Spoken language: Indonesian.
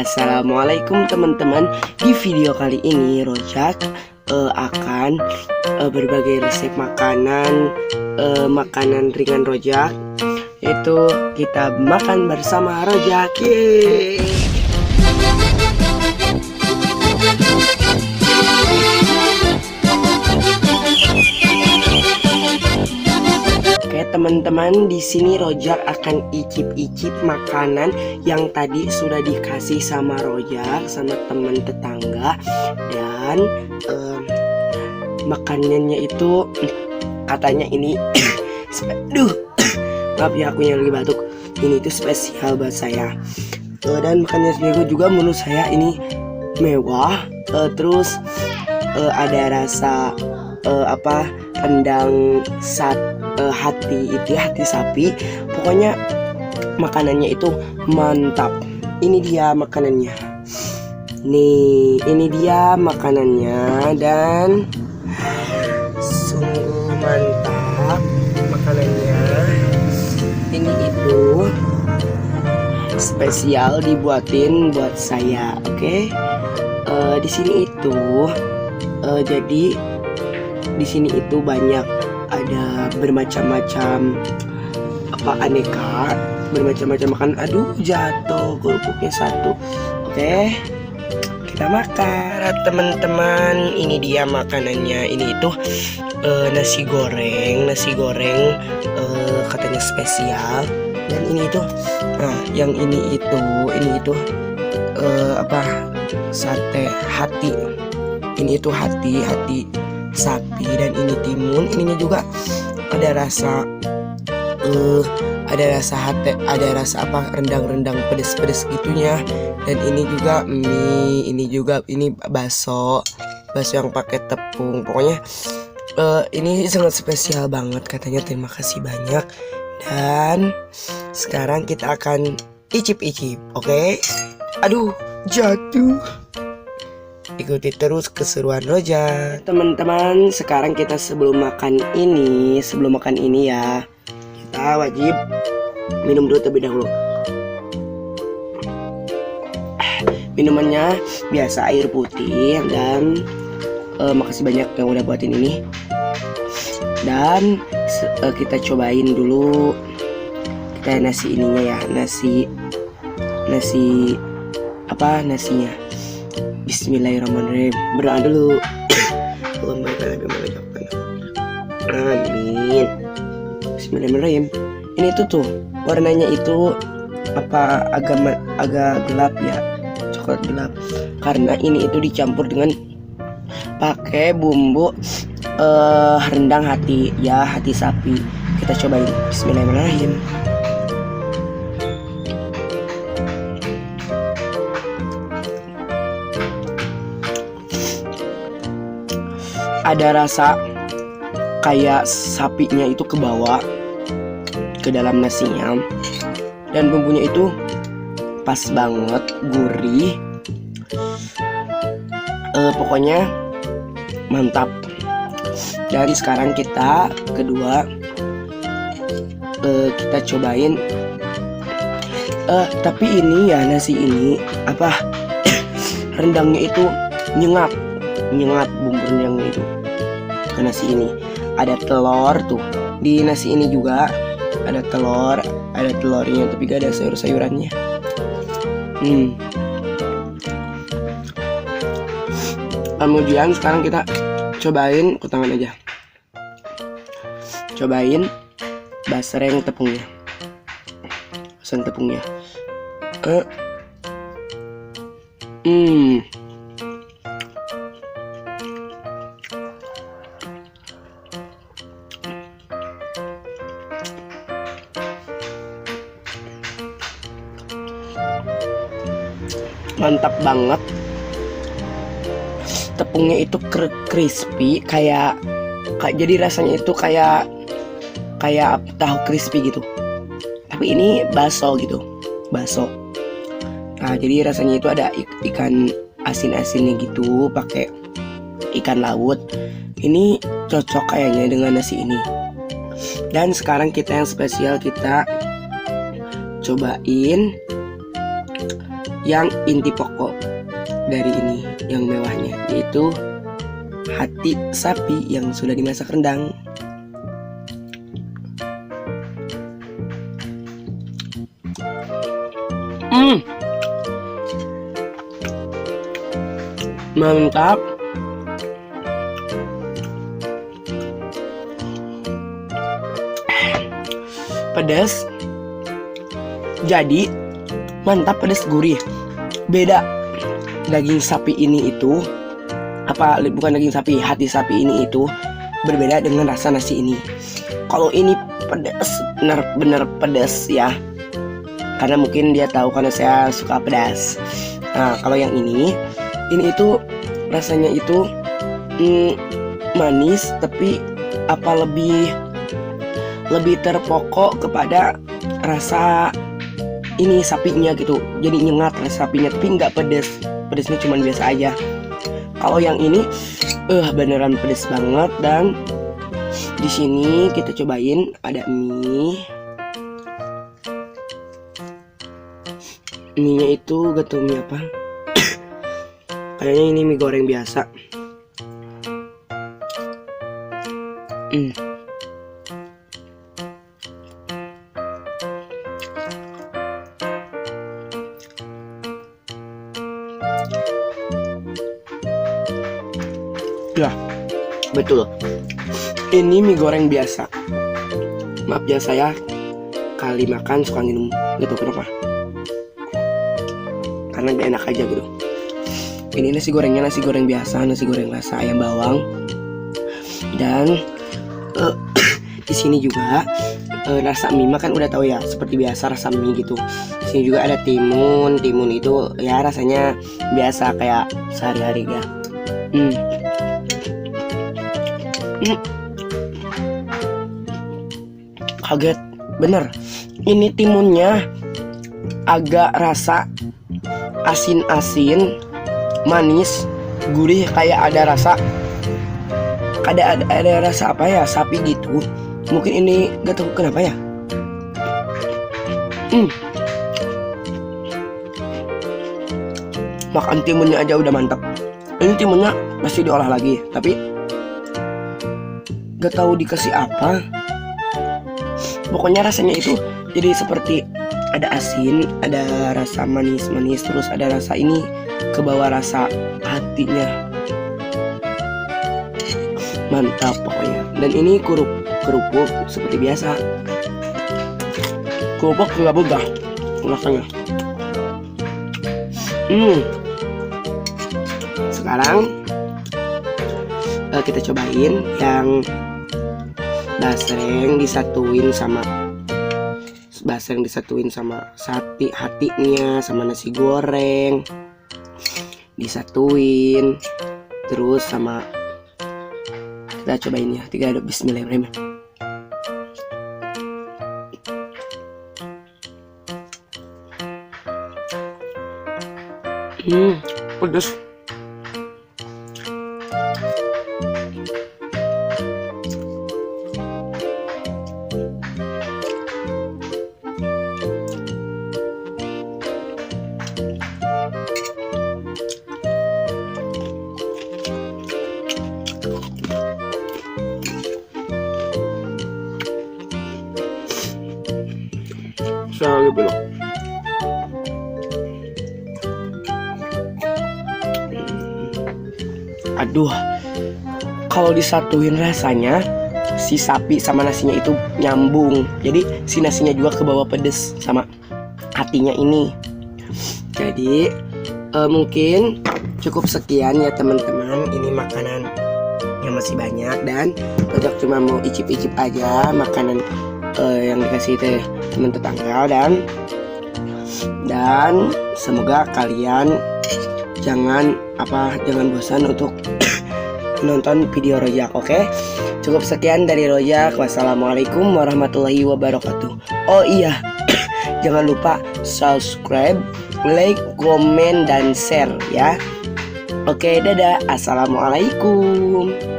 Assalamualaikum teman-teman. Di video kali ini Rojak akan berbagi resep makanan ringan Rojak, yaitu kita makan bersama Rojak. Yeay. Teman-teman, di sini Rojak akan icip-icip makanan yang tadi sudah dikasih sama Rojak sama teman tetangga, dan makanannya itu katanya ini maaf ya, aku yang lagi batuk. Ini tuh spesial buat saya, dan makanannya juga menurut saya ini mewah. Terus ada rasa rendang hati sapi. Pokoknya makanannya itu mantap. Ini dia makanannya. Nih, ini dia makanannya, dan sungguh mantap makanannya. Ini itu spesial dibuatin buat saya. Oke. Di sini itu jadi di sini itu banyak, ada bermacam-macam aneka, bermacam-macam makanan. Aduh, jatuh kerupuknya satu. Oke, kita makan teman-teman. Ini dia makanannya. Ini itu nasi goreng katanya spesial. Dan ini itu yang ini itu sate hati. Ini itu hati sapi, dan ini timun. Ininya juga ada rasa rendang pedes gitunya. Dan ini juga mie, ini bakso yang pakai tepung. Pokoknya ini sangat spesial banget katanya. Terima kasih banyak. Dan sekarang kita akan icip-icip. Oke? Aduh, jatuh. Ikuti terus keseruan Rojak. Teman-teman, sekarang kita sebelum makan ini ya, kita wajib minum dulu terlebih dahulu. Minumannya biasa air putih, dan makasih banyak yang udah buatin ini. Dan kita cobain dulu kita nasi ininya ya, nasinya. Bismillahirrahmanirrahim. Berdoa dulu. Amin. Bismillahirrahmanirrahim. Ini tuh warnanya itu agak gelap ya, coklat gelap, karena ini itu dicampur dengan pakai bumbu rendang hati sapi. Kita cobain. Bismillahirrahmanirrahim. Ada rasa kayak sapinya itu kebawa ke dalam nasinya, dan bumbunya itu pas banget, gurih. Pokoknya mantap. Dan sekarang kita cobain. Tapi ini ya, nasi ini rendangnya itu nyengat bumbu rendangnya itu ke nasi ini. Ada telur tuh di nasi ini juga, ada telurnya, tapi gak ada sayur-sayurannya. Kemudian sekarang kita cobain tangan aja. Cobain basreng tepungnya. Mantap banget. Tepungnya itu crispy, kayak jadi rasanya itu kayak tahu crispy gitu. Tapi ini bakso. Nah, jadi rasanya itu ada ikan asin-asinnya gitu, pakai ikan laut. Ini cocok kayaknya dengan nasi ini. Dan sekarang kita yang spesial, kita cobain yang inti pokok dari ini yang mewahnya, yaitu hati sapi yang sudah dimasak rendang. Mantap. Pedas. Jadi mantap, pedas, gurih. Beda daging sapi ini itu bukan daging sapi, hati sapi ini itu berbeda dengan rasa nasi ini. Kalau ini pedas, benar-benar pedas ya, karena mungkin dia tahu karena saya suka pedas. Nah, kalau yang ini itu rasanya itu manis, tapi lebih terpokok kepada rasa ini sapinya gitu. Jadi nyengat rasa sapinya, tapi nggak pedas. Pedasnya cuma biasa aja. Kalau yang ini beneran pedas banget. Dan di sini kita cobain ada mie. Mie-nya itu gak tau mie apa. Kayaknya ini mie goreng biasa. Ya, betul. Ini mie goreng biasa. Maaf ya, saya kali makan suka minum gitu. Kenapa? Karena gak enak aja gitu. Ini nasi gorengnya nasi goreng biasa, nasi goreng rasa ayam bawang. Dan di sini juga rasa mie kan udah tahu ya, seperti biasa rasa mie gitu. Di sini juga ada timun. Timun itu ya rasanya biasa kayak sehari-hari ya. Kaget bener, ini timunnya agak rasa asin-asin, manis, gurih, kayak ada rasa apa ya, sapi gitu. Mungkin ini gak tahu kenapa ya. Makan timunnya aja udah mantap. Ini timunnya pasti diolah lagi, tapi gak tahu dikasih apa. Pokoknya rasanya itu jadi seperti ada asin, ada rasa manis-manis, terus ada rasa ini ke bawah rasa hatinya. Mantap pokoknya. Dan ini kerupuk seperti biasa. Kerupuk juga begah rasanya. Sekarang kita cobain yang basreng disatuin sama sapi hatinya, sama nasi goreng disatuin, terus sama kita cobain ya. 3 bismillahirrahmanirrahim. Pedas. Saya lagi belok. Aduh, kalau disatuin rasanya si sapi sama nasinya itu nyambung. Jadi si nasinya juga ke bawah pedes sama hatinya ini. Jadi mungkin cukup sekian ya teman-teman. Ini makanan yang masih banyak, dan Rojak cuma mau icip-icip aja makanan yang dikasih teman tetangga. Dan semoga kalian jangan bosan untuk nonton video Rojak. Oke? Cukup sekian dari Rojak. Wassalamualaikum warahmatullahi wabarakatuh. Oh iya, jangan lupa subscribe, like, komen, dan share ya. Oke, dadah. Assalamualaikum.